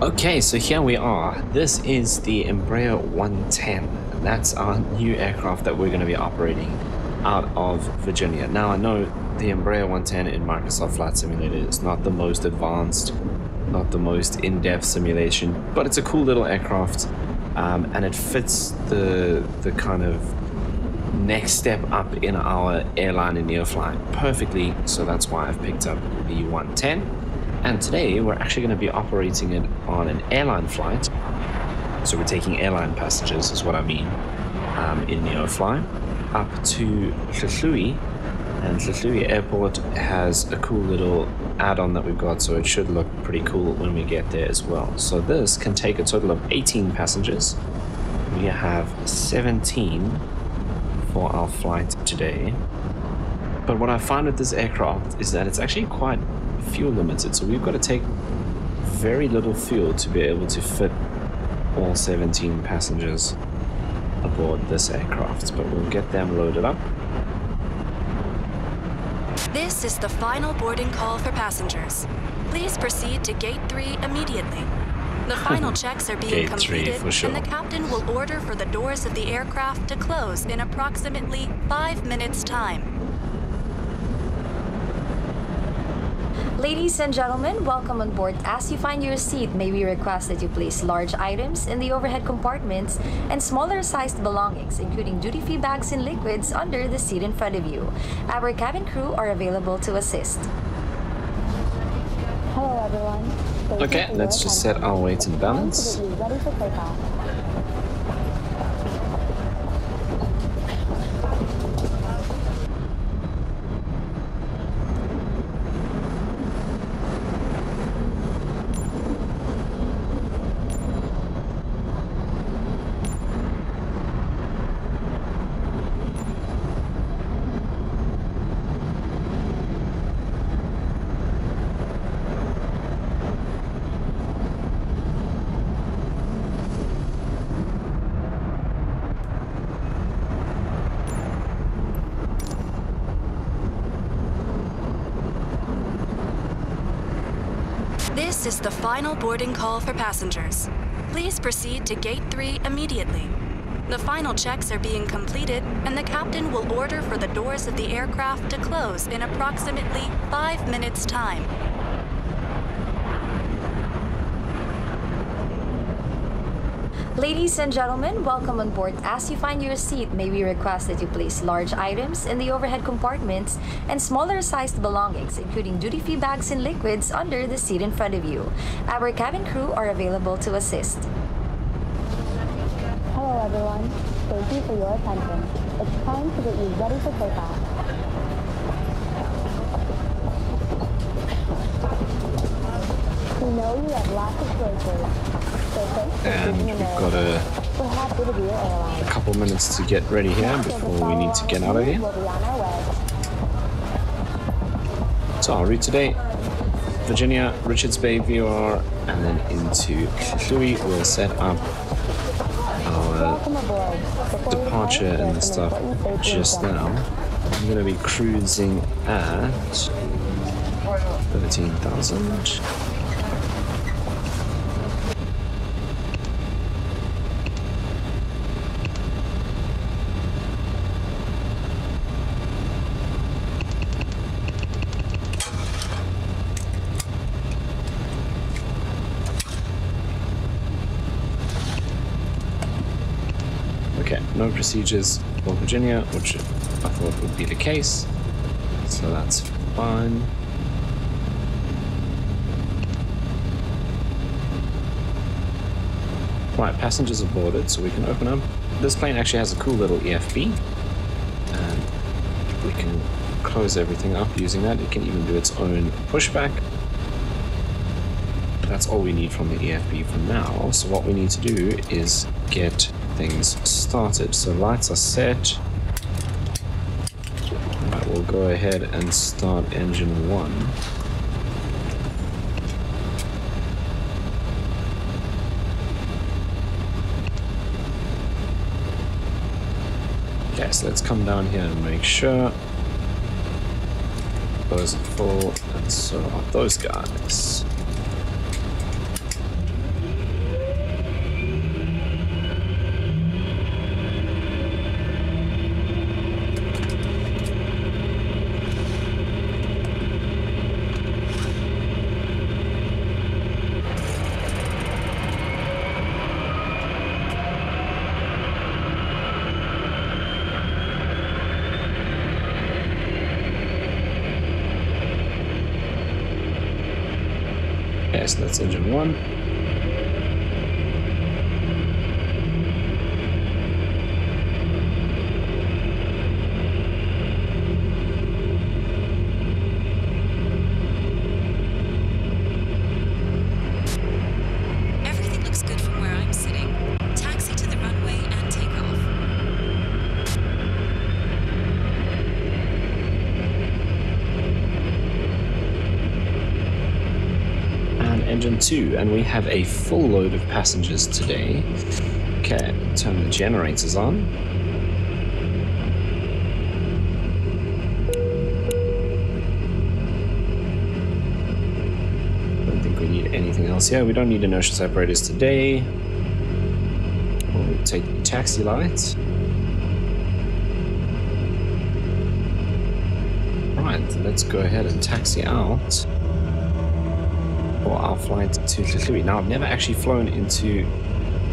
Okay, so here we are. This is the Embraer 110. That's our new aircraft that we're going to be operating out of Virginia. Now, I know the Embraer 110 in Microsoft Flight Simulator is not the most advanced, not the most in-depth simulation, but it's a cool little aircraft, and it fits the kind of next step up in our airline and Neofly perfectly, so that's why I've picked up the 110. And today we're actually going to be operating it on an airline flight. So we're taking airline passengers, is what I mean, in Neofly, up to Tlhahluwe. And Tlhahluwe Airport has a cool little add-on that we've got, so it should look pretty cool when we get there as well. So this can take a total of 18 passengers. We have 17 for our flight today. But what I find with this aircraft is that it's actually quite fuel limited, so we've got to take very little fuel to be able to fit all 17 passengers aboard this aircraft, but we'll get them loaded up. This is the final boarding call for passengers. Please proceed to Gate 3 immediately. The final checks are being completed, for sure. And the captain will order for the doors of the aircraft to close in approximately 5 minutes' time. Ladies and gentlemen, welcome on board. As you find your seat, may we request that you place large items in the overhead compartments and smaller sized belongings, including duty-free bags and liquids, under the seat in front of you. Our cabin crew are available to assist. Hello everyone. Okay, let's just set our weight and balance. Ready for takeoff. This is the final boarding call for passengers. Please proceed to Gate 3 immediately. The final checks are being completed, and the captain will order for the doors of the aircraft to close in approximately 5 minutes' time. Ladies and gentlemen, welcome on board. As you find your seat, may we request that you place large items in the overhead compartments and smaller sized belongings, including duty-free bags and liquids, under the seat in front of you. Our cabin crew are available to assist. Hello everyone. Thank you for your attention. It's time to get you ready for takeoff. We know you have lots of choices. And we've got a couple minutes to get ready here before we need to get out of here. So our route today, Virginia, Richards Bay VR, and then into Tlhahluwe. We'll set up our departure and the stuff just now. I'm going to be cruising at 13,000. Okay, no procedures for Virginia, which I thought would be the case, so that's fine. Right, passengers are boarded, so we can open up. This plane actually has a cool little EFB, and we can close everything up using that. It can even do its own pushback. That's all we need from the EFB for now, so what we need to do is get things started. So lights are set. Right, we'll go ahead and start engine 1. Okay, so let's come down here and make sure those are full, and so are those guys. So that's engine 1. Everything looks good from where I'm sitting. Taxi to the runway and take off. Engine 2, and we have a full load of passengers today. Okay, turn the generators on. Don't think we need anything else here. We don't need inertial separators today. We'll take the taxi lights. Right, let's go ahead and taxi out for our flight to Tlhotliwi. Now, I've never actually flown into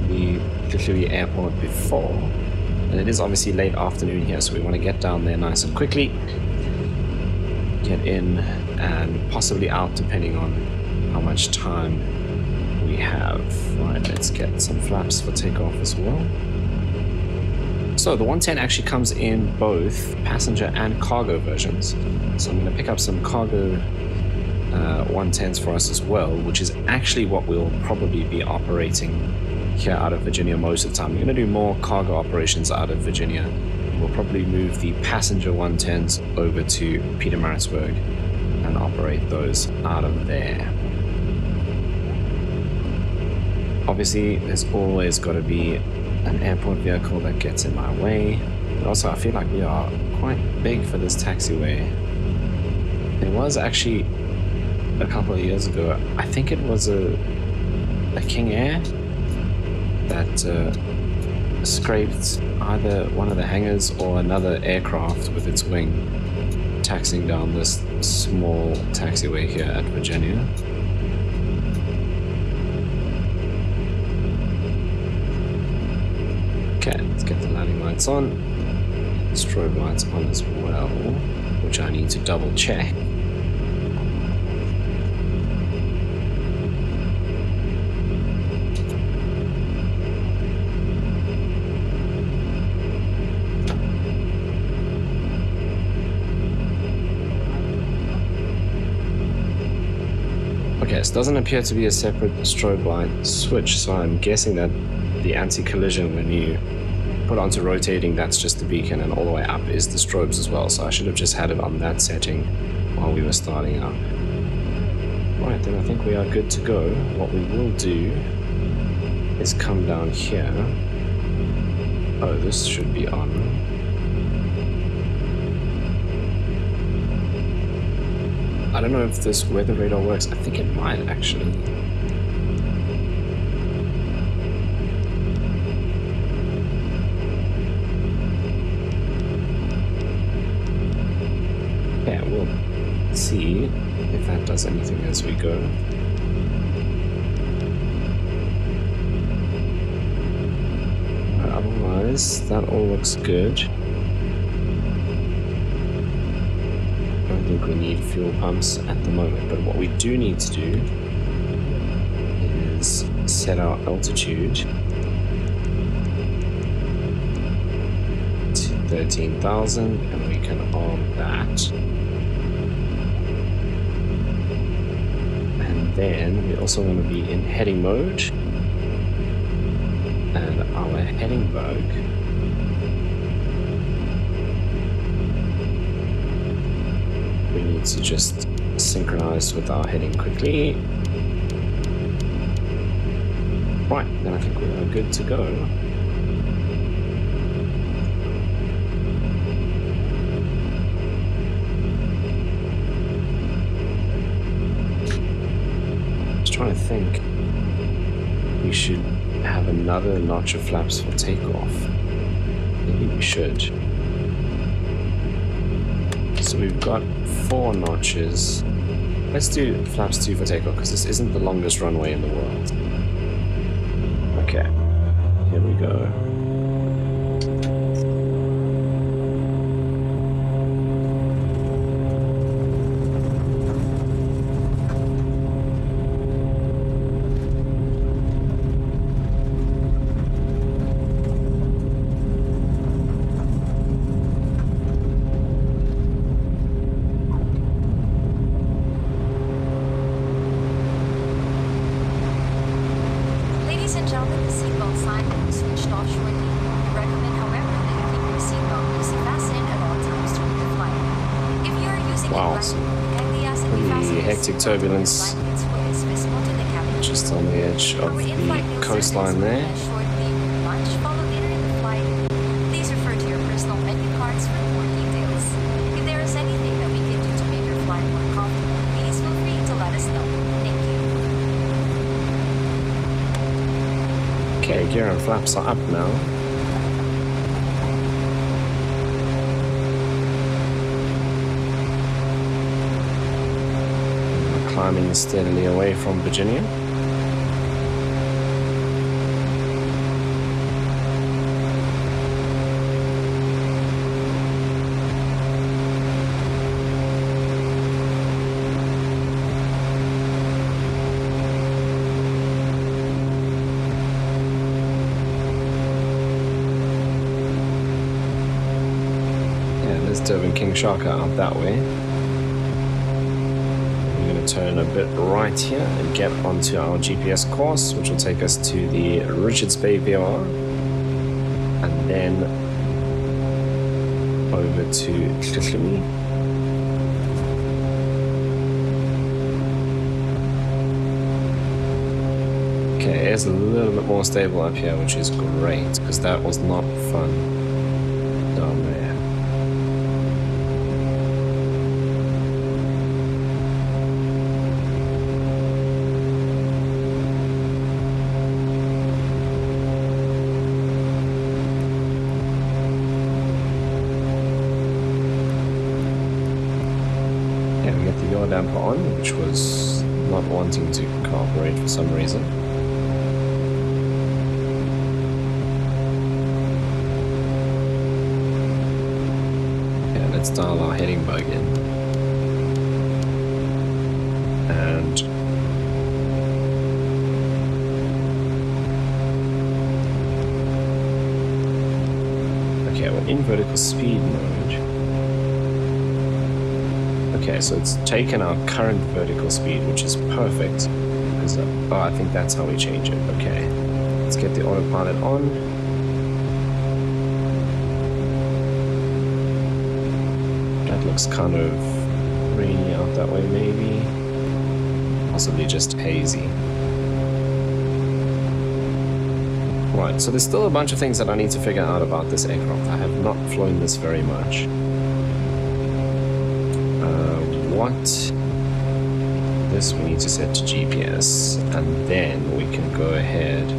the Tlhotliwi airport before, and it is obviously late afternoon here, so we want to get down there nice and quickly, get in and possibly out depending on how much time we have. Right, let's get some flaps for takeoff as well. So the 110 actually comes in both passenger and cargo versions, so I'm going to pick up some cargo 110s for us as well, which is actually what we'll probably be operating here out of Virginia most of the time. We're going to do more cargo operations out of Virginia. We'll probably move the passenger 110s over to Pietermaritzburg and operate those out of there. Obviously, there's always got to be an airport vehicle that gets in my way, but also I feel like we are quite big for this taxiway. There was actually a couple of years ago, I think it was a King Air that scraped either one of the hangars or another aircraft with its wing, taxiing down this small taxiway here at Virginia. Okay, let's get the landing lights on, strobe lights on as well, which I need to double check. Okay, so it doesn't appear to be a separate strobe light switch, so I'm guessing that the anti-collision, when you put onto rotating, that's just the beacon, and all the way up is the strobes as well. So I should have just had it on that setting while we were starting up. Right, then I think we are good to go. What we will do is come down here. Oh, this should be on. I don't know if this weather radar works. I think it might actually. Yeah, we'll see if that does anything as we go. Otherwise, that all looks good. I don't think we need fuel pumps at the moment, but what we do need to do is set our altitude to 13,000, and we can arm that. And then we also want to be in heading mode, and our heading bug we need to just synchronize with our heading quickly. Right, then I think we are good to go. Just trying to think. We should have another notch of flaps for takeoff. Maybe we should. So we've got 4 notches. Let's do flaps 2 for takeoff, because this isn't the longest runway in the world. Okay, here we go. Ladies and gentlemen, the seatbelt sign will be switched off shortly. We recommend, however, that you keep your seatbelt easy fastened at all times during the flight. If you are using a blanket, we kindly ask that you fasten your hectic seatbelt turbulence. to the blankets where it's visible to the cabin. Just on the edge of Our the in-flight meal coastline service will there. end shortly with lunch, followed later in the flight. Please refer to your personal menu cards for more details. If there is anything that we can do to make your flight more comfortable, please feel free to let us know. Thank you. Okay, gear and flaps are up now. We're climbing steadily away from Virginia. Durban King Sharker up that way. We're going to turn a bit right here and get onto our GPS course, which will take us to the Richards Bay VOR, and then over to Tlhumi. Okay, it's a little bit more stable up here, which is great, because that was not fun down there. Damper on, which was not wanting to cooperate for some reason. Yeah, let's dial our heading bug in. And okay, we're in vertical speed mode. Okay, so it's taken our current vertical speed, which is perfect. Because, oh, I think that's how we change it. Okay, let's get the autopilot on. That looks kind of rainy out that way, maybe. Possibly just hazy. Right, so there's still a bunch of things that I need to figure out about this aircraft. I have not flown this very much. This we need to set to GPS, and then we can go ahead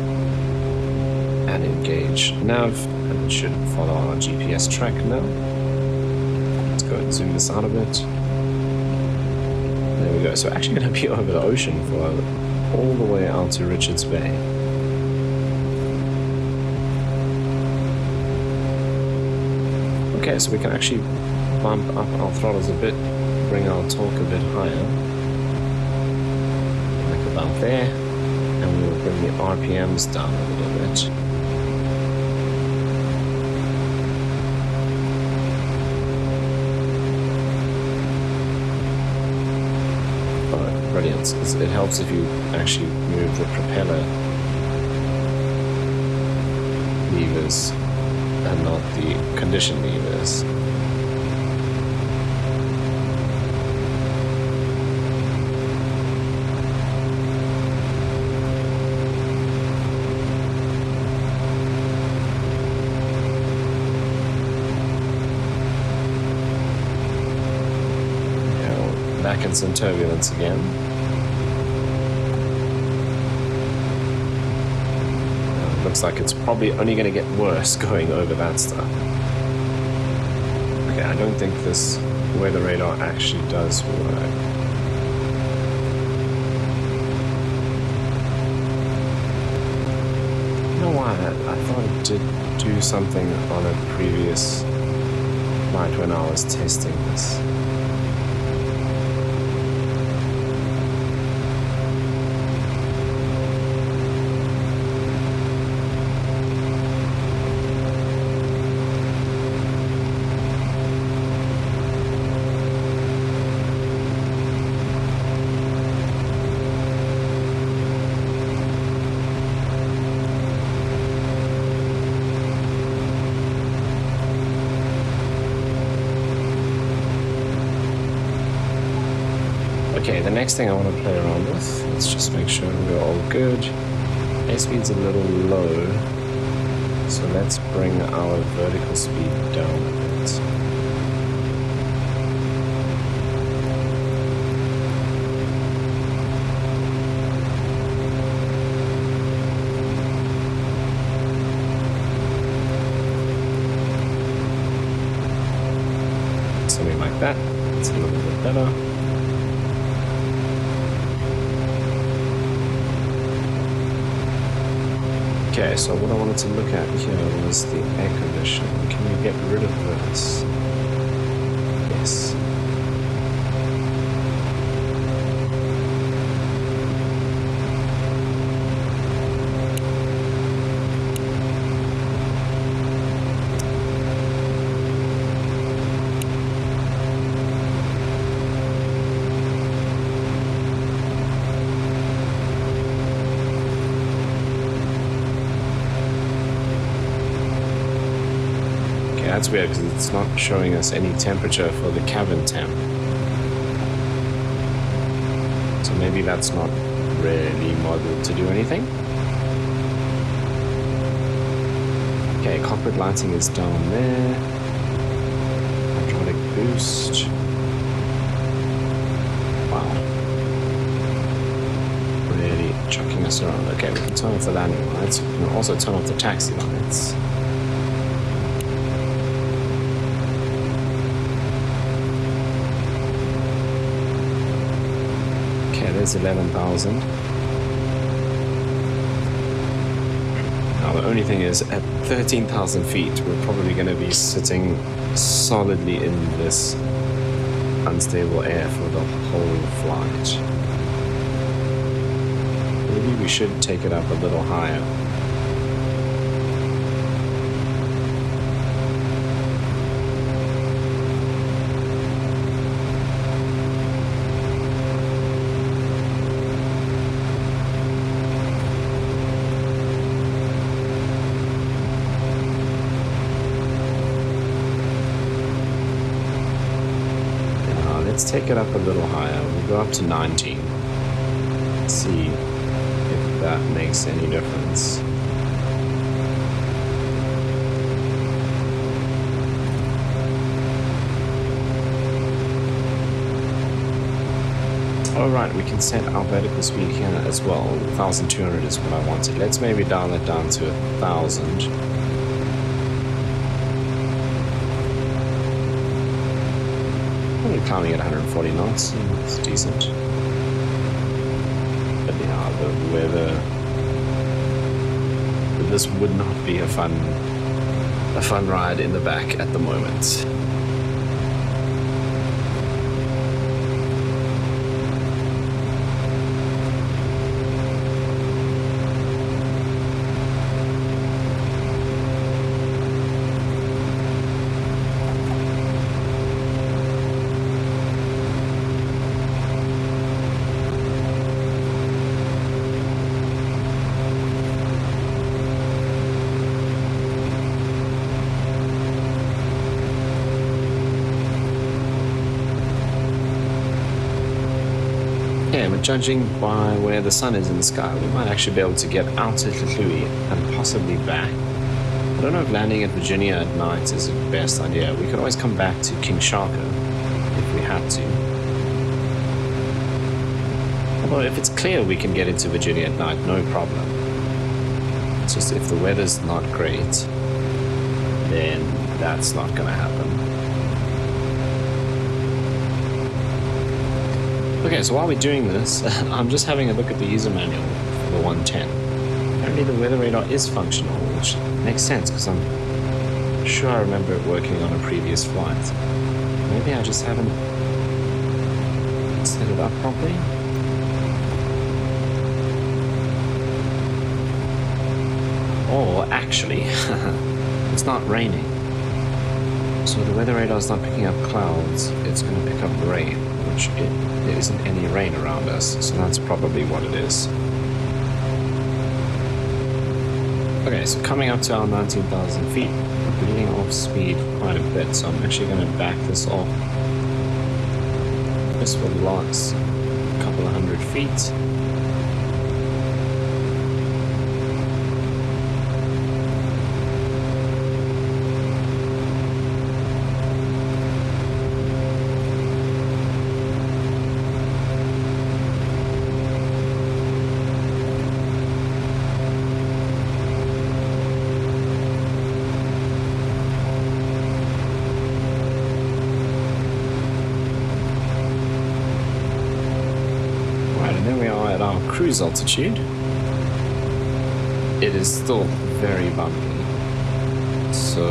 and engage nav, and it should follow our GPS track now. Let's go and zoom this out a bit. There we go. So we're actually going to be over the ocean for all the way out to Richards Bay. Okay, so we can actually bump up our throttles a bit, bring our torque a bit higher, like about there, and we will bring the RPMs down a little bit. Alright, brilliant. It helps if you actually move the propeller levers and not the condition levers. Back in some turbulence again. Looks like it's probably only going to get worse going over that stuff. Okay, I don't think this weather radar actually does work. You know why? I thought it did do something on a previous flight when I was testing this. the next thing I want to play around with, let's just make sure we're all good. Airspeed's a little low, so let's bring our vertical speed down a bit. Something like that. It's a little bit better. Okay, so what I wanted to look at here was the air conditioning. Can we get rid of this? Yes. That's weird because it's not showing us any temperature for the cabin temp. So maybe that's not really modeled to do anything. Okay, cockpit lighting is down there. Hydraulic boost. Wow. Really chucking us around. Okay, we can turn off the landing lights. We can also turn off the taxi lights. There's 11,000. Now the only thing is, at 13,000 feet, we're probably going to be sitting solidly in this unstable air for the whole flight. Maybe we should take it up a little higher. Let's take it up a little higher. We'll go up to 19. Let's see if that makes any difference. Alright, we can set our vertical speed here as well. 1,200 is what I wanted. Let's maybe dial it down to 1,000. Climbing at 140 knots, it's decent. But yeah, the weather, this would not be a fun ride in the back at the moment. Judging by where the sun is in the sky, we might actually be able to get out of Louis and possibly back. I don't know if landing at Virginia at night is the best idea. We could always come back to King Sharko if we had to. Although if it's clear we can get into Virginia at night, no problem. It's just if the weather's not great, then that's not going to happen. Okay, so while we're doing this, I'm just having a look at the user manual for the 110. Apparently the weather radar is functional, which makes sense because I'm sure I remember it working on a previous flight. Maybe I just haven't set it up properly. Or actually, it's not raining. So the weather radar is not picking up clouds, it's going to pick up rain. There isn't any rain around us, so that's probably what it is. Okay, so coming up to our 19,000 feet, we're bleeding off speed quite a bit, so I'm actually going to back this off just for the last couple of 100 feet. Cruise altitude. It is still very bumpy, so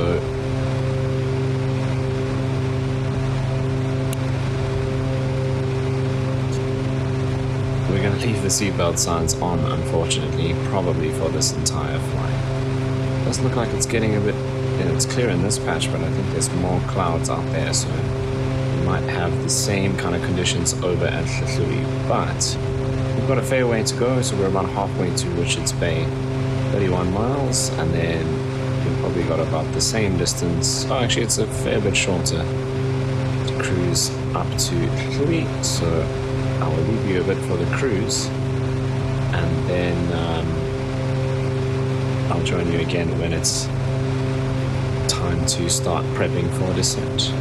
we're going to leave the seatbelt signs on, unfortunately, probably for this entire flight. It does look like it's getting a bit, it's clear in this patch, but I think there's more clouds out there, so we might have the same kind of conditions over at Hlahluwe, but we've got a fair way to go, so we're about halfway to Richards Bay, 31 miles, and then we've probably got about the same distance. Oh, actually, it's a fair bit shorter to cruise up to Hlahluwe, so I will leave you a bit for the cruise, and then I'll join you again when it's time to start prepping for descent.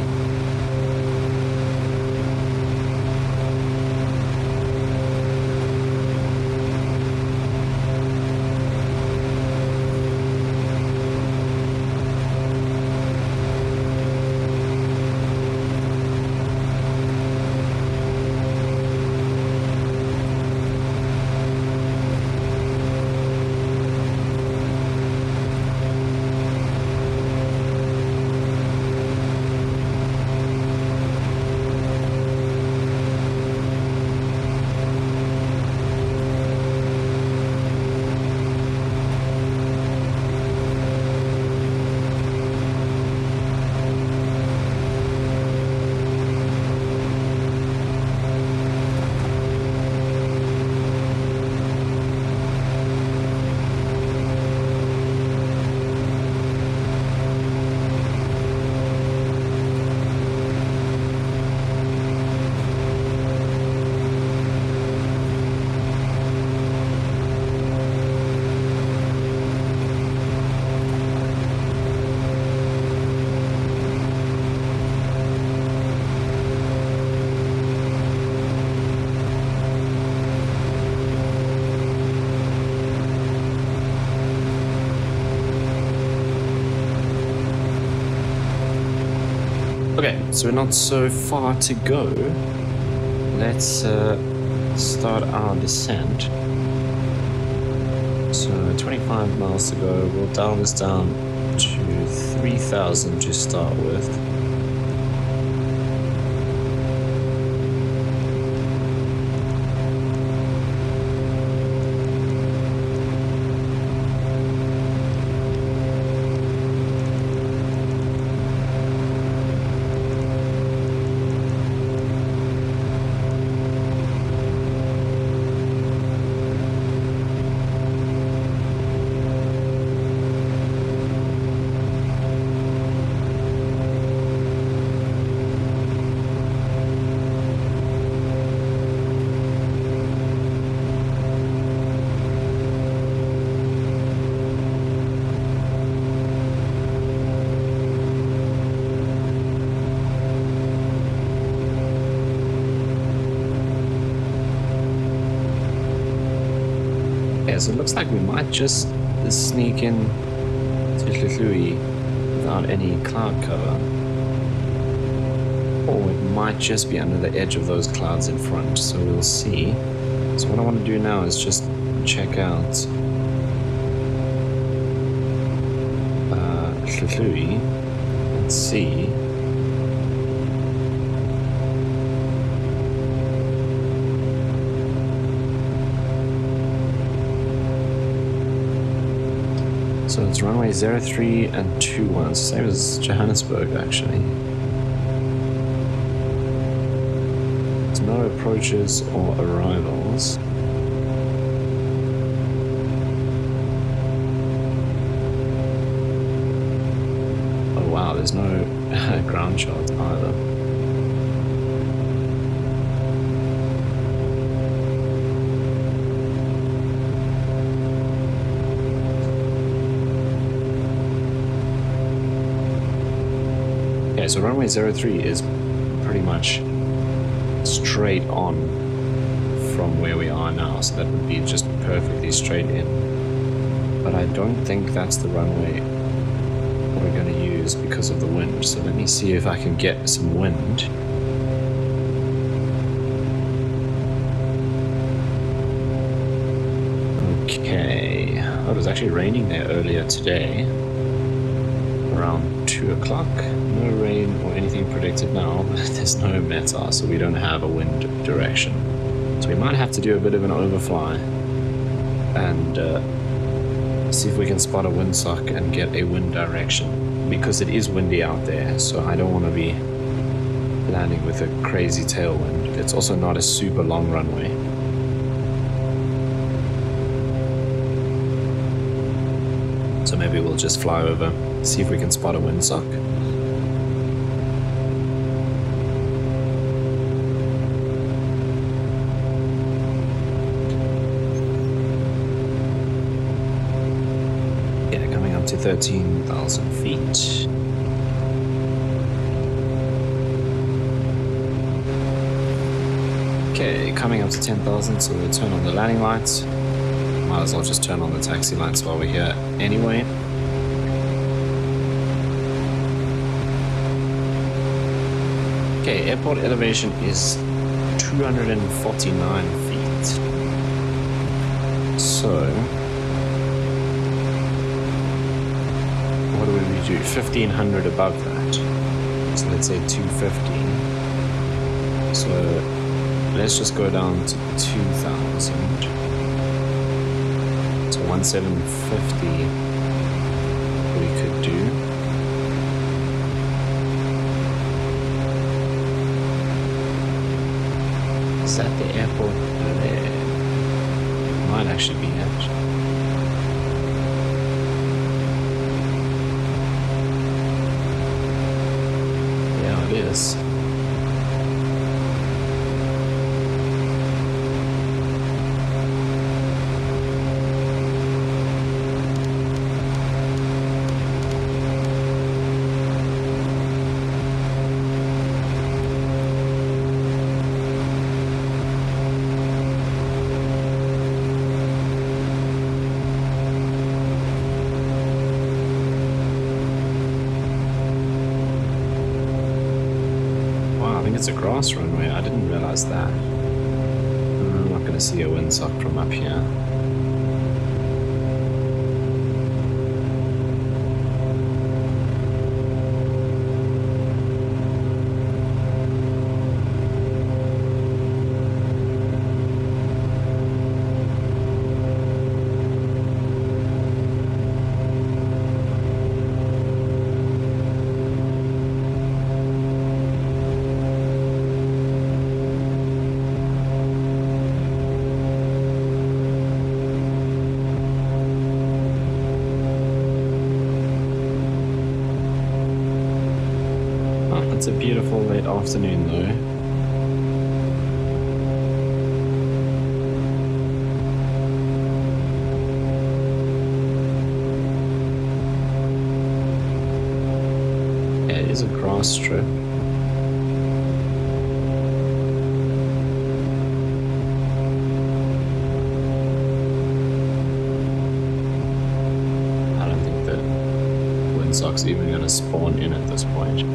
Okay, so we're not so far to go. Let's start our descent. So 25 miles to go. We'll dial this down to 3,000 to start with. So it looks like we might just sneak in to Hlahluwe without any cloud cover. Or it might just be under the edge of those clouds in front, so we'll see. So what I want to do now is just check out Hlahluwe and see so it's runway 03 and 21, same as Johannesburg actually. There's no approaches or arrivals. Oh wow, there's no ground shots either. Okay, so runway 03 is pretty much straight on from where we are now, so that would be just perfectly straight in. But I don't think that's the runway we're going to use because of the wind. So let me see if I can get some wind. Okay, oh, it was actually raining there earlier today, around 2 o'clock. No rain or anything predicted now, but there's no METAR, so we don't have a wind direction. So we might have to do a bit of an overfly and see if we can spot a windsock and get a wind direction, because it is windy out there, so I don't want to be landing with a crazy tailwind. It's also not a super long runway. So maybe we'll just fly over, see if we can spot a windsock. Yeah, coming up to 13,000 feet. Okay, coming up to 10,000, so we'll turn on the landing lights. Might as well just turn on the taxi lights while we're here anyway. Okay, airport elevation is 249 feet. So, what do we do? 1,500 above that. So let's say 250. So let's just go down to 2,000. 1750 we could do. Is that the airport there? It might actually be it. Yeah, it is. It's a grass runway, I didn't realize that. I'm not going to see a windsock from up here. It's a beautiful late afternoon though. Yeah, it is a grass strip. I don't think that windsock's even going to spawn in at this point.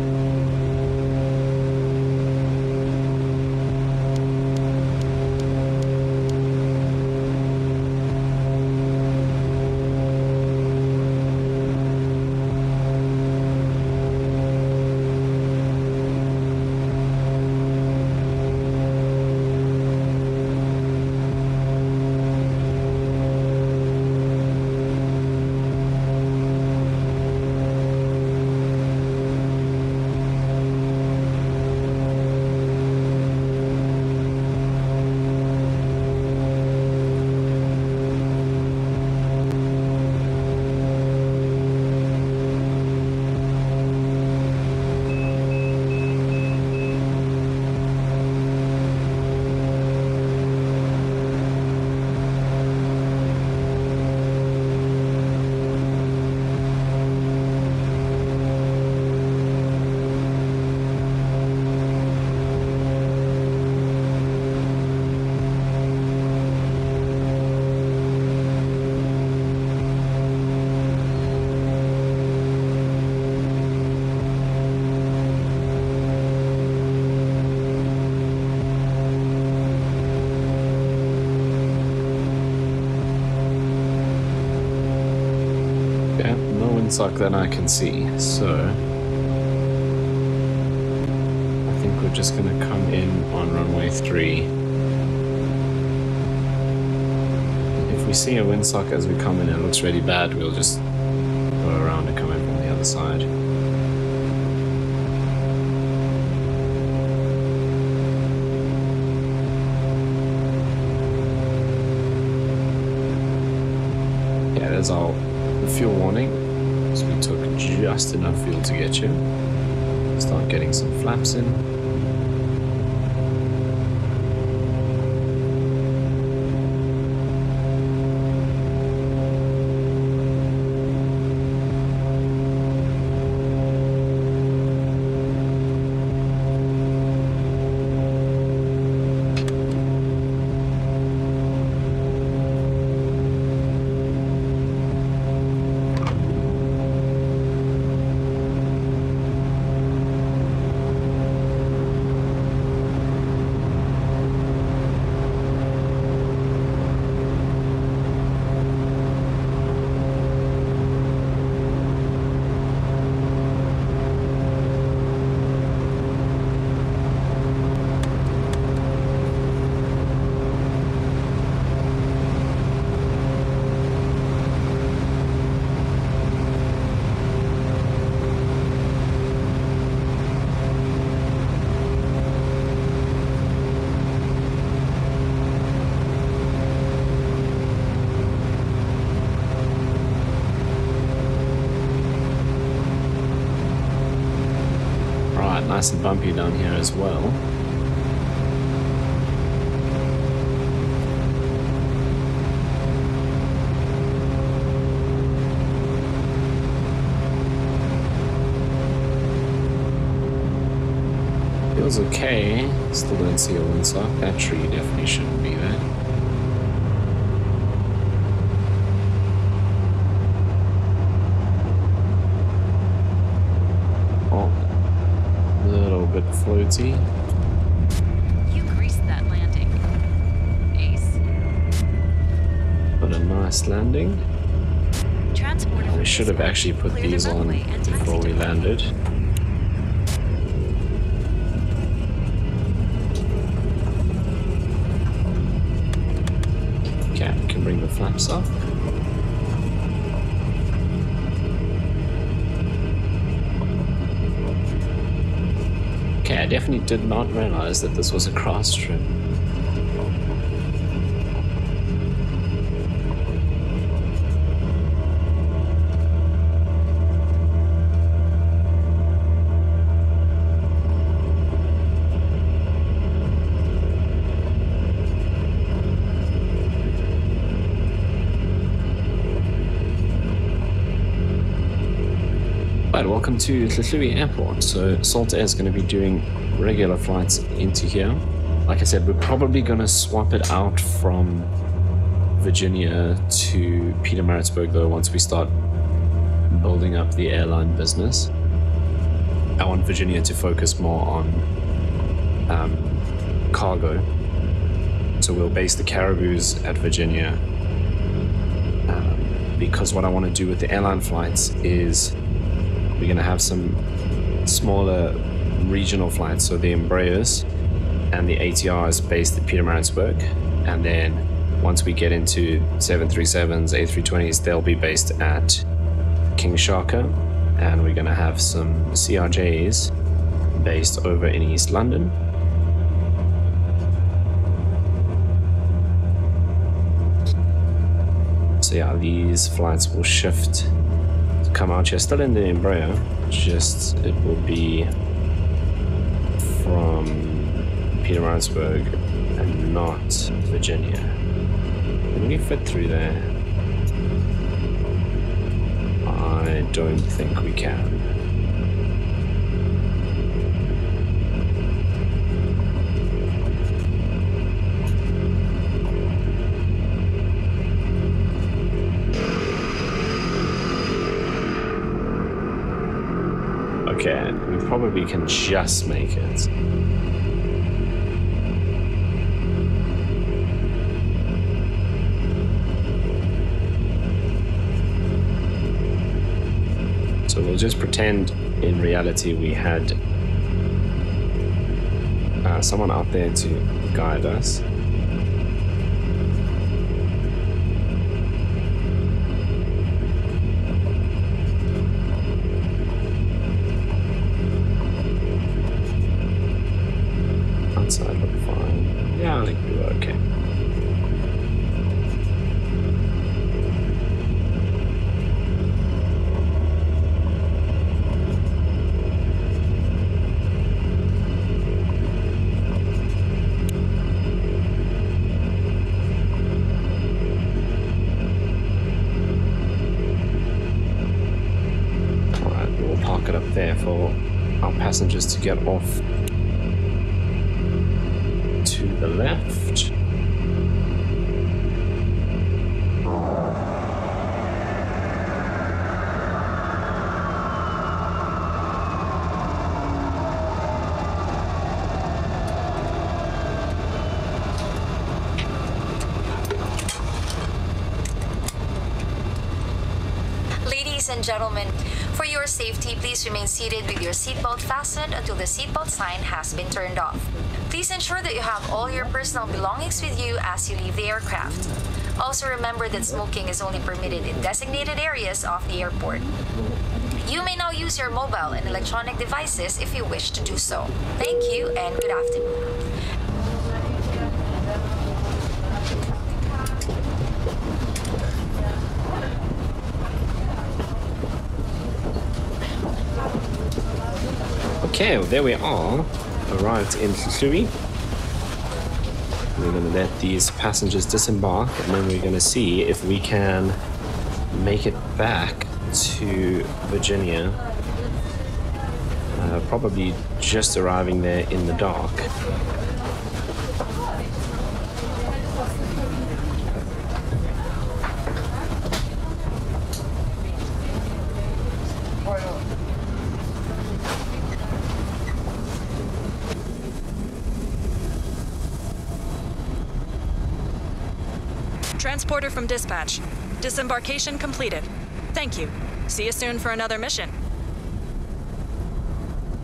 windsock that I can see, so I think we're just going to come in on runway 3. If we see a windsock as we come in and it looks really bad, we'll just go around and come in from the other side. Yeah, there's our fuel warning. So we took just enough fuel to get you. Start getting some flaps in. Nice and bumpy down here as well. Feels okay. Still don't see a windsock. That tree definitely shouldn't be there. Floaty. You greased that landing. Ace. But a nice landing. We should have actually put these on before we landed. Okay, we can bring the flaps up. Okay, I definitely did not realize that this was a cross trim. Welcome to Tlhahluwe Airport. So Salt Air is going to be doing regular flights into here. Like I said, we're probably going to swap it out from Virginia to Pietermaritzburg though once we start building up the airline business. I want Virginia to focus more on cargo. So we'll base the Caribous at Virginia because what I want to do with the airline flights is we're going to have some smaller regional flights, so the Embraers and the ATRs based at Pietermaritzburg, and then once we get into 737s, A320s, they'll be based at King Shaka, and we're going to have some CRJs based over in East London. So yeah, these flights will shift come out here, still in the Embraer, just it will be from Pietermaritzburg and not Virginia. Can we fit through there? I don't think we can. Okay, we probably can just make it. So we'll just pretend in reality we had someone out there to guide us. Outside look fine. Yeah, I think we were okay. There for our passengers to get off to the left. Ladies and gentlemen, for your safety, please remain seated with your seatbelt fastened until the seatbelt sign has been turned off. Please ensure that you have all your personal belongings with you as you leave the aircraft. Also remember that smoking is only permitted in designated areas of the airport. You may now use your mobile and electronic devices if you wish to do so. Thank you and good afternoon. Okay, well, there we are. Arrived in Louis. We're going to let these passengers disembark, and then we're going to see if we can make it back to Virginia. Probably just arriving there in the dark. Transporter from dispatch. Disembarkation completed. Thank you. See you soon for another mission.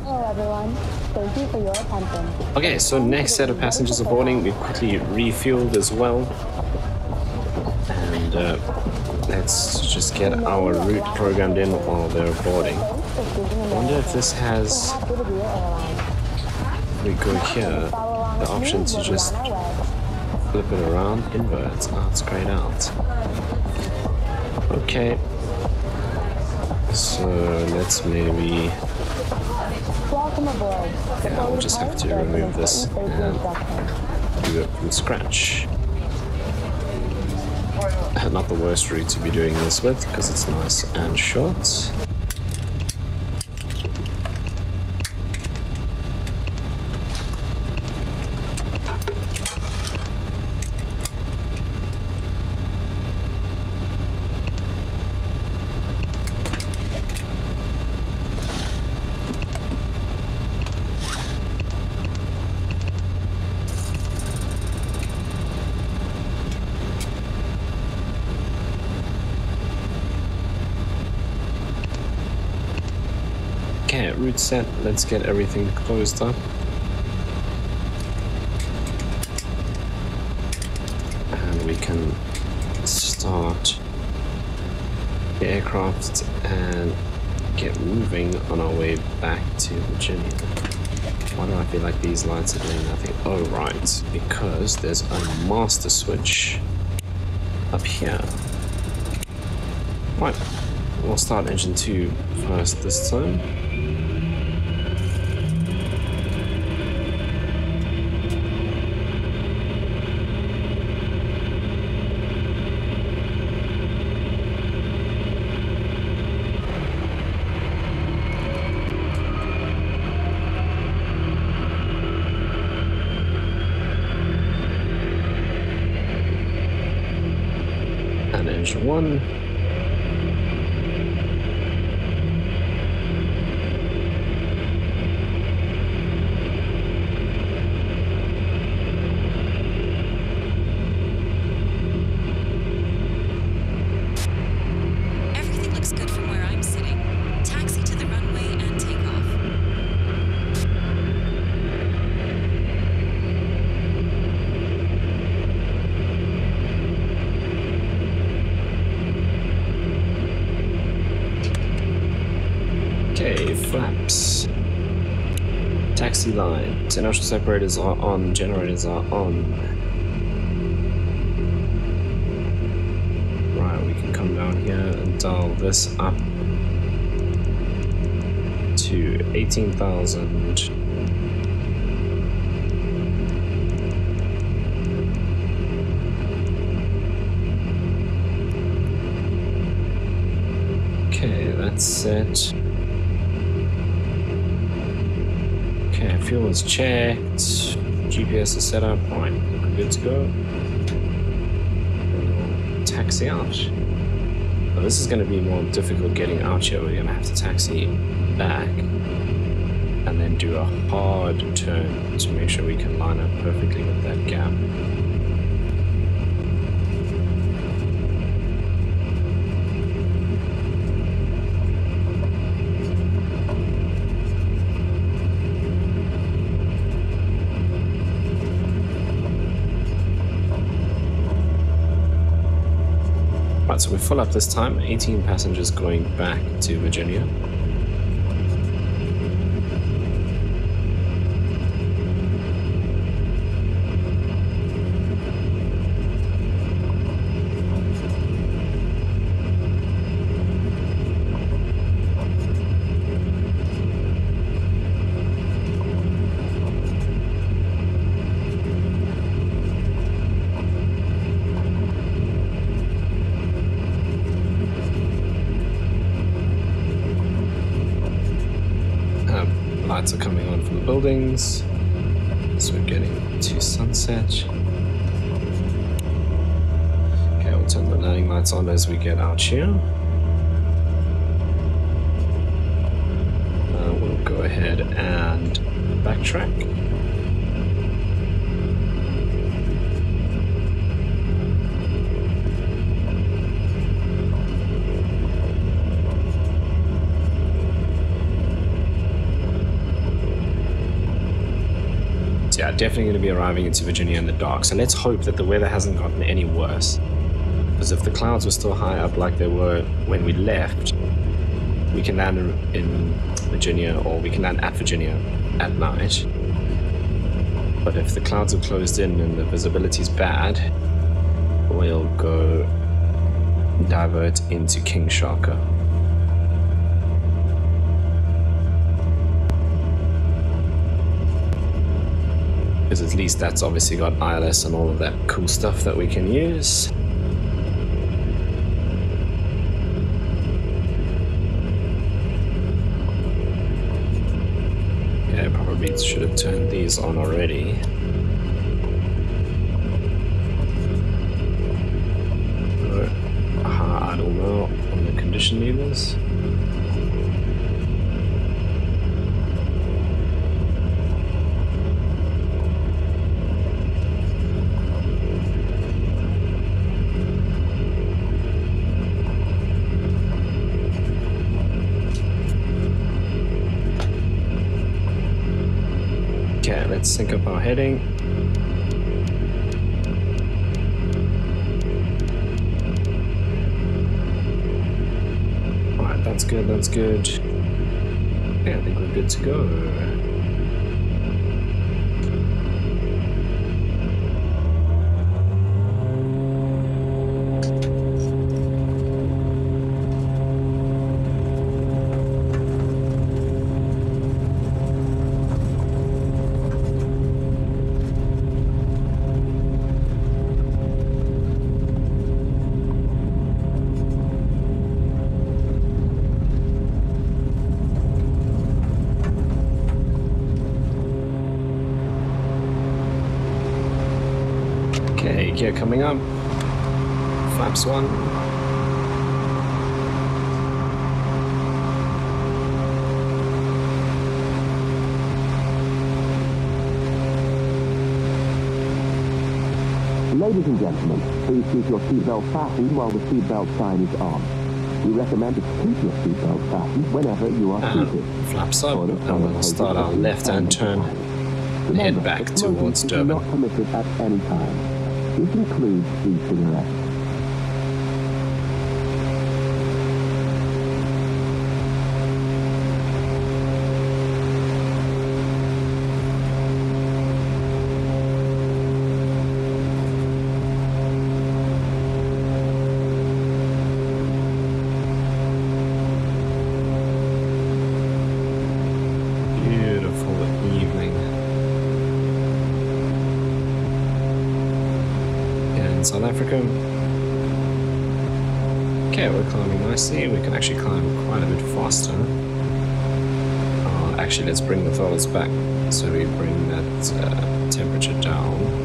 Hello everyone, thank you for your attention. Okay, so next set of passengers are boarding. We've quickly refueled as well. And let's just get our route programmed in while they're boarding. I wonder if this has, we go here, the option to just flip it around, invert. Oh, it's grayed out. Okay. So let's maybe... Yeah, we'll just have to remove this and do it from scratch. Not the worst route to be doing this with, because it's nice and short. Okay, route set, let's get everything closed up. And we can start the aircraft and get moving on our way back to Virginia. Why do I feel like these lights are doing nothing? Oh, right, because there's a master switch up here. Right, we'll start engine 2 first this time. Engine 1. Everything looks good from where I'm sitting. Taxi Okay, flaps. Taxi line. Inertial separators are on, generators are on. Right, we can come down here and dial this up to 18,000. Okay, that's set. Okay, fuel is checked. GPS is set up. Alright, looking good to go. Taxi out. Now, this is going to be more difficult getting out here. We're going to have to taxi back and then do a hard turn to make sure we can line up perfectly with that gap. Right, so we're full up this time, 18 passengers going back to Virginia. Lights are coming on from the buildings, so we're getting to sunset. Okay, we'll turn the landing lights on as we get out here. We'll go ahead and backtrack. Yeah, definitely going to be arriving into Virginia in the dark, so let's hope that the weather hasn't gotten any worse, because if the clouds were still high up like they were when we left, we can land in Virginia, or we can land at Virginia at night. But if the clouds are closed in and the visibility's bad, we'll go divert into King Sharker. Because at least that's obviously got ILS and all of that cool stuff that we can use. Yeah, probably should have turned these on already. I don't know on the condition levers. Okay, let's sync up our heading. Alright, that's good, that's good. Yeah, I think we're good to go. Okay, gear coming up. Flaps 1. Ladies and gentlemen, please keep your seatbelt fastened while the seatbelt sign is on. We recommend to keep your seatbelt fastened whenever you are seated. Flaps up, and we'll start our left-hand turn and head back towards Durban. Not permitted at any time. This includes e-cigarettes. South Africa. Okay, we're climbing nicely. We can actually climb quite a bit faster. Actually, let's bring the throttles back so we bring that temperature down.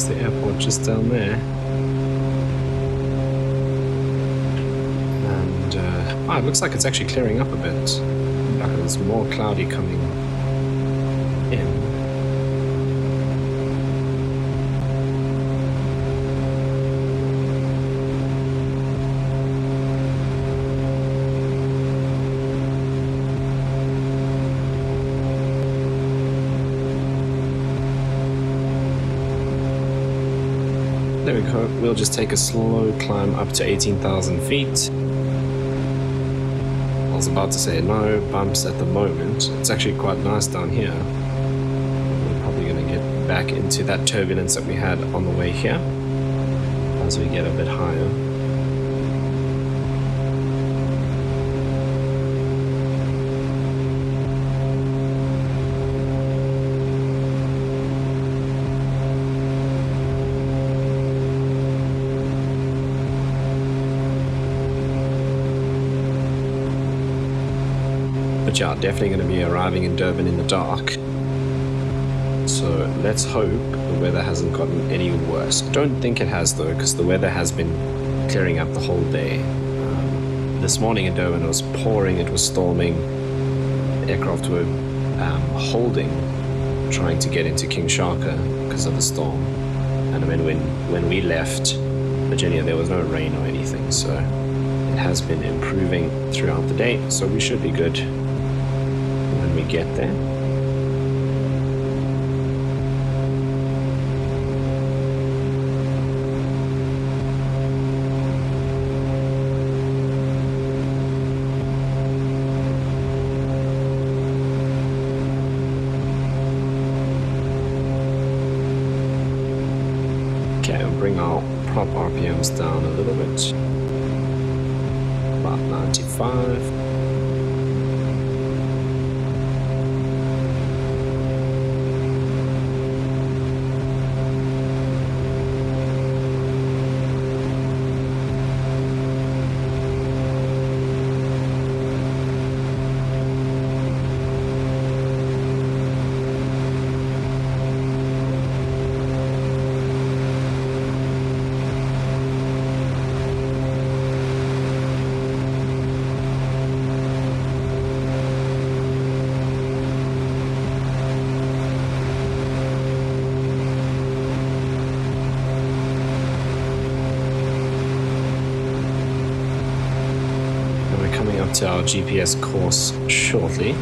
The airport just down there, and it looks like it's actually clearing up a bit. Like there's more cloudy coming in. There we go, we'll just take a slow climb up to 18,000 feet. I was about to say no bumps at the moment. It's actually quite nice down here. We're probably going to get back into that turbulence that we had on the way here as we get a bit higher. But yeah, definitely going to be arriving in Durban in the dark. So let's hope the weather hasn't gotten any worse. Don't think it has though, because the weather has been clearing up the whole day. This morning in Durban it was pouring, it was storming. Aircraft were holding, trying to get into King Shaka because of the storm. And when we left Virginia there was no rain or anything, so it has been improving throughout the day, so we should be good when we get there. Okay, I'll bring our prop RPMs down a little bit. About 95. To our GPS course shortly.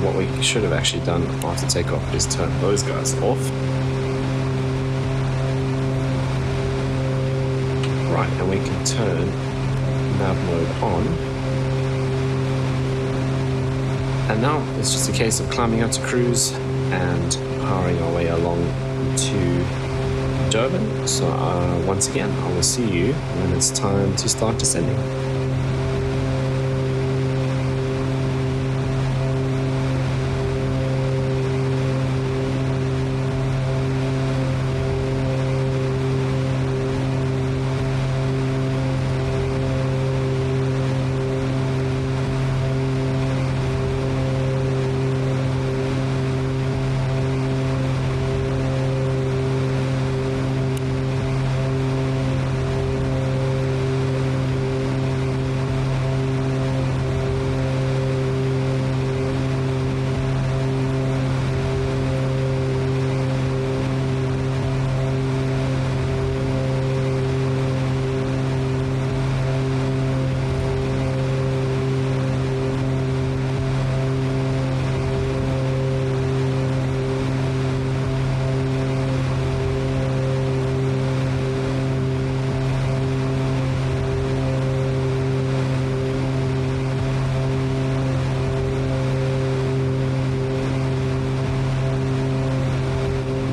What we should have actually done after takeoff is turn those guys off. Right, and we can turn nav mode on. And now it's just a case of climbing up to cruise and powering our way along to Durban. So once again, I will see you when it's time to start descending.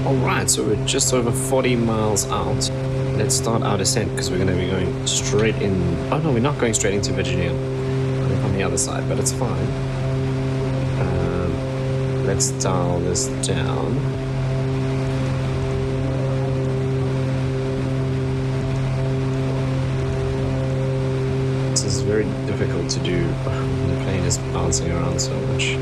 Alright, so we're just over 40 miles out. Let's start our descent because we're going to be going straight in. Oh no, we're not going straight into Virginia. We're on the other side, but it's fine. Let's dial this down. This is very difficult to do when the plane is bouncing around so much.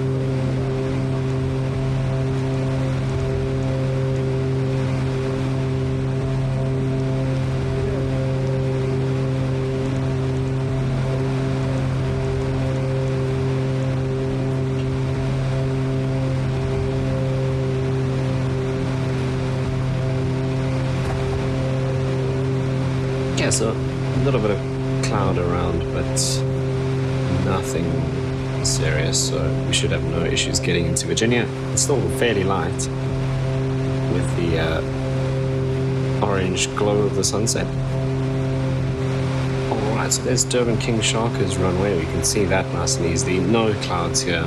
Yeah, so a little bit of cloud around, but nothing serious, so we should have no issues getting into Virginia. It's still fairly light with the orange glow of the sunset. Alright, so there's Durban King Shark's runway. We can see that nice and easily. No clouds here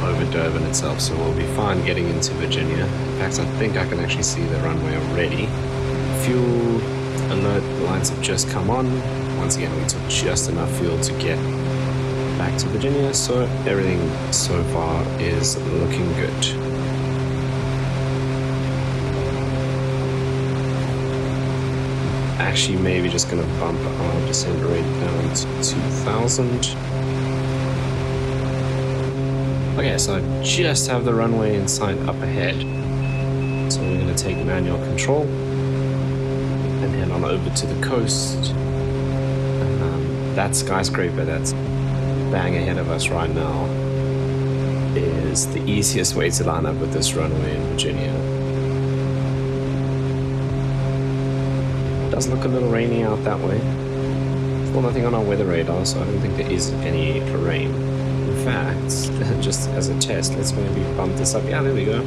over Durban itself, so we'll be fine getting into Virginia. In fact, I think I can actually see the runway already. Fuel alert lights have just come on. Once again, we took just enough fuel to get back to Virginia, so everything so far is looking good. Actually, maybe just going to bump our descent rate down to 2,000. Okay, so I just have the runway in sight up ahead, so we're going to take manual control and head on over to the coast. That skyscraper that's bang ahead of us right now is the easiest way to line up with this runway in Virginia. It does look a little rainy out that way. Still nothing on our weather radar, so I don't think there is any rain. In fact, just as a test, let's maybe bump this up. Yeah, there we go.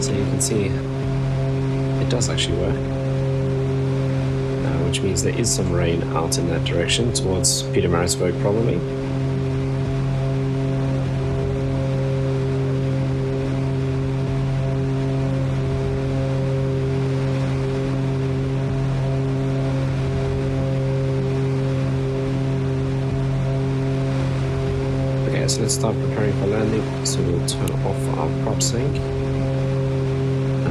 So you can see it does actually work. Which means there is some rain out in that direction towards Pietermaritzburg probably. Okay, so let's start preparing for landing. So we'll turn off our prop sync.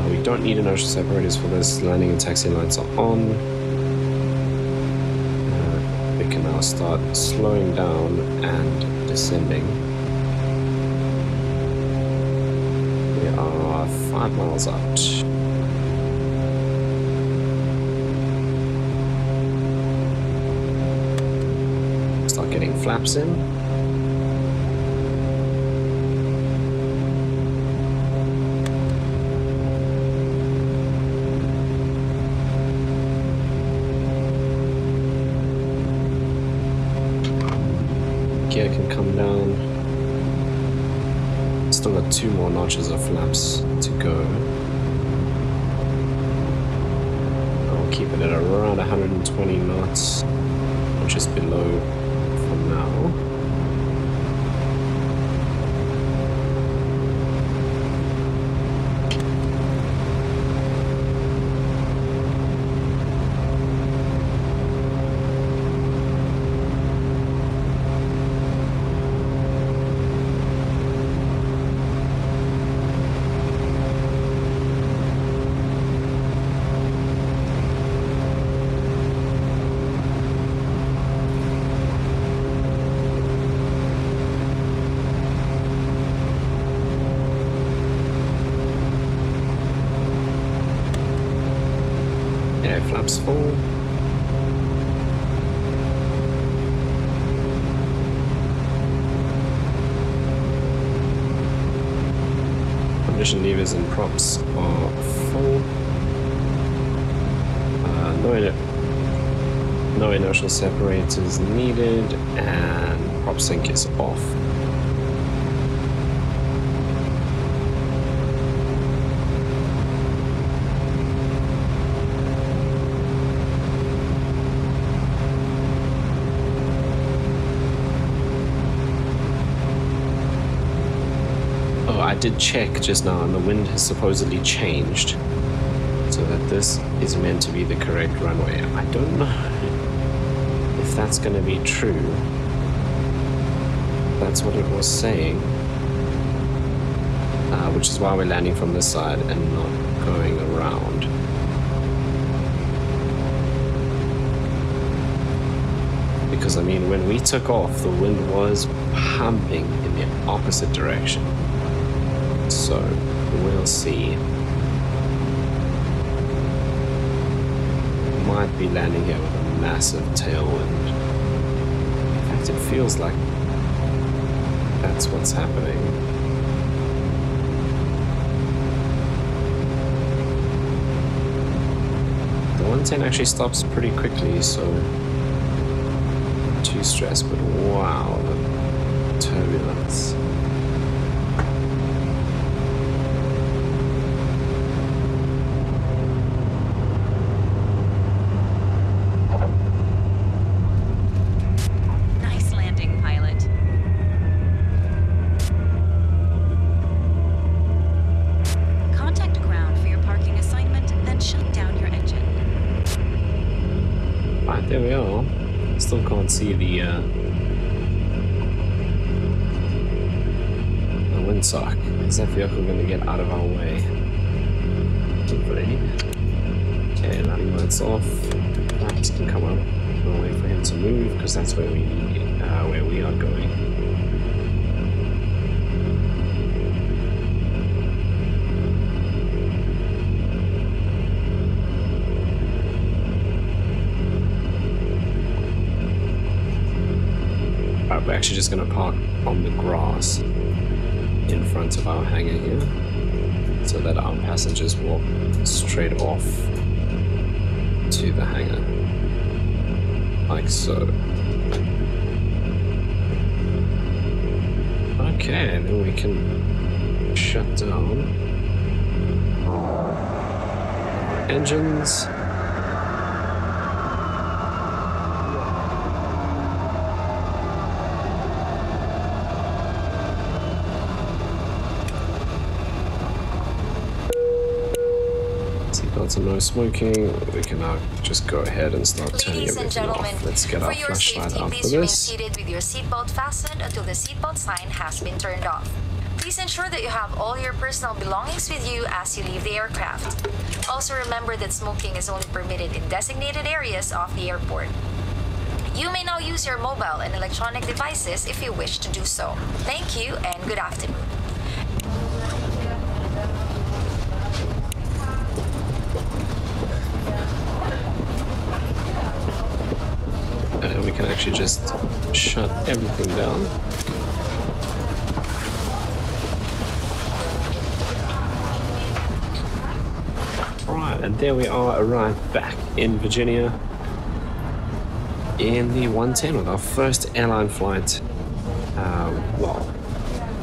We don't need inertial separators for this. Landing and taxi lights are on. Can now start slowing down and descending. We are 5 miles out. Start getting flaps in. Gear can come down. Still got 2 more notches of flaps to go. I'll keep it at around 120 knots, or just below for now. flaps full. Condition levers and props are full. No inertial separators needed, and prop sync is off. Oh, I did check just now, and the wind has supposedly changed, so that this is meant to be the correct runway. I don't know if that's going to be true. That's what it was saying, which is why we're landing from this side and not going around. Because I mean, when we took off, the wind was pumping in the opposite direction. So we'll see. Might be landing here with a massive tailwind. In fact, it feels like that's what's happening. The 110 actually stops pretty quickly, so not too stressed, but wow, the turbulence. There we are. Still can't see the windsock. Is that vehicle going to get out of our way? Hopefully. Okay, landing lights off. Flaps can come up. We'll wait for him to move because that's where we are going. We're actually just going to park on the grass in front of our hangar here so that our passengers walk straight off to the hangar, like so. Okay, then we can shut down engines. Seatbelts and no smoking. We can now just go ahead and start turning everything off. Let's get our flashlight out for please remain this. seated with your seatbelt fastened until the seatbelt sign has been turned off. Please ensure that you have all your personal belongings with you as you leave the aircraft. Also remember that smoking is only permitted in designated areas of the airport. You may now use your mobile and electronic devices if you wish to do so. Thank you and good afternoon. And we can actually just shut everything down. Right, and there we are, arrived back in Virginia in the 110 with our first airline flight.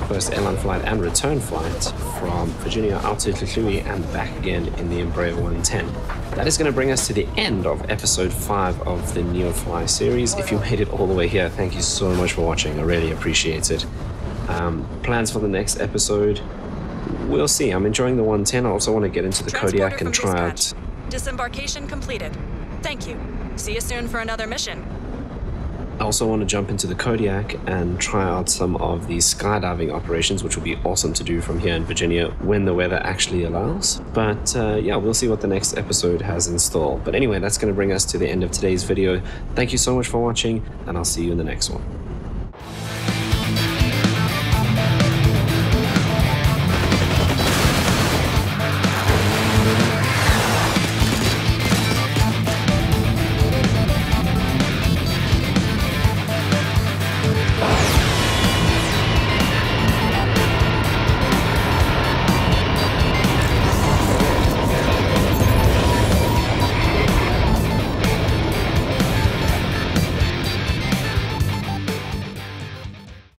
First airline flight and return flight from Virginia out to Tlhutlu and back again in the Embraer 110. That is going to bring us to the end of episode 5 of the Neofly series. If you made it all the way here, thank you so much for watching. I really appreciate it. Plans for the next episode, we'll see. I'm enjoying the 110. I also want to get into the Kodiak and try out. Disembarkation completed. Thank you. See you soon for another mission. I also want to jump into the Kodiak and try out some of the skydiving operations, which will be awesome to do from here in Virginia when the weather actually allows. But yeah, we'll see what the next episode has in store. But anyway, that's going to bring us to the end of today's video. Thank you so much for watching, and I'll see you in the next one.